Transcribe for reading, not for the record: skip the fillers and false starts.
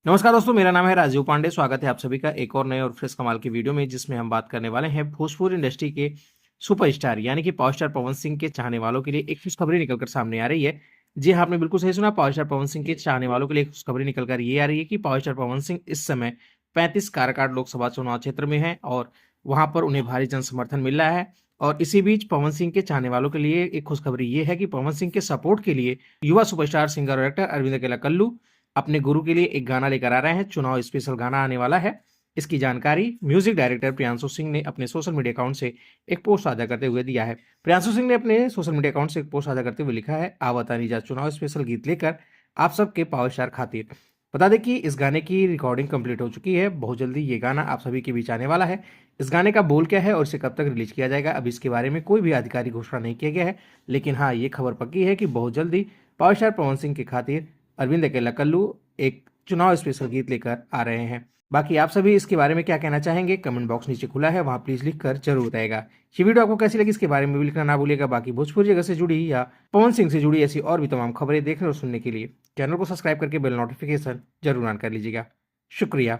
नमस्कार दोस्तों, मेरा नाम है राजीव पांडे। स्वागत है आप सभी का एक और नए और फ्रेश कमाल की वीडियो में, जिसमें हम बात करने वाले हैं भोजपुरी इंडस्ट्री के सुपरस्टार यानी कि पावर स्टार पवन सिंह के चाहने वालों के लिए एक खुशखबरी निकलकर सामने आ रही है। जी हाँ, आपने बिल्कुल सही सुना। पावर स्टार पवन सिंह के चाहने वालों के लिए एक खुशखबरी निकलकर ये आ रही है कि पावर स्टार पवन सिंह इस समय 35 काराकाट लोकसभा चुनाव क्षेत्र में है और वहां पर उन्हें भारी जन समर्थन मिल रहा है। और इसी बीच पवन सिंह के चाहने वालों के लिए एक खुशखबरी ये है कि पवन सिंह के सपोर्ट के लिए युवा सुपरस्टार सिंगर और एक्टर अरविंद अकेला कल्लू अपने गुरु के लिए एक गाना लेकर आ रहे हैं। चुनाव स्पेशल गाना आने वाला है। इसकी जानकारी म्यूजिक डायरेक्टर प्रियांशु सिंह ने अपने सोशल मीडिया अकाउंट से एक पोस्ट साझा करते हुए दिया है। प्रियांशु सिंह ने अपने सोशल मीडिया अकाउंट से एक पोस्ट साझा करते हुए लिखा है, आवतानी जा चुनाव स्पेशल गीत लेकर आप सबके पावर स्टार खातिर। बता दें कि इस गाने की रिकॉर्डिंग कंप्लीट हो चुकी है। बहुत जल्दी ये गाना आप सभी के बीच आने वाला है। इस गाने का बोल क्या है और इसे कब तक रिलीज किया जाएगा, अभी इसके बारे में कोई भी आधिकारिक घोषणा नहीं किया गया है। लेकिन हाँ, ये खबर पक्की है कि बहुत जल्दी पावर स्टार पवन सिंह के खातिर अरविंद अकेला कल्लू एक चुनाव स्पेशल गीत लेकर आ रहे हैं। बाकी आप सभी इसके बारे में क्या कहना चाहेंगे, कमेंट बॉक्स नीचे खुला है, वहां प्लीज लिखकर जरूर बताएगा। ये वीडियो आपको कैसी लगी इसके बारे में भी लिखना ना भूलिएगा। बाकी भोजपुरी जगह से जुड़ी या पवन सिंह से जुड़ी ऐसी और भी तमाम खबरें देखने और सुनने के लिए चैनल को सब्सक्राइब करके बेल नोटिफिकेशन जरूर ऑन कर लीजिएगा। शुक्रिया।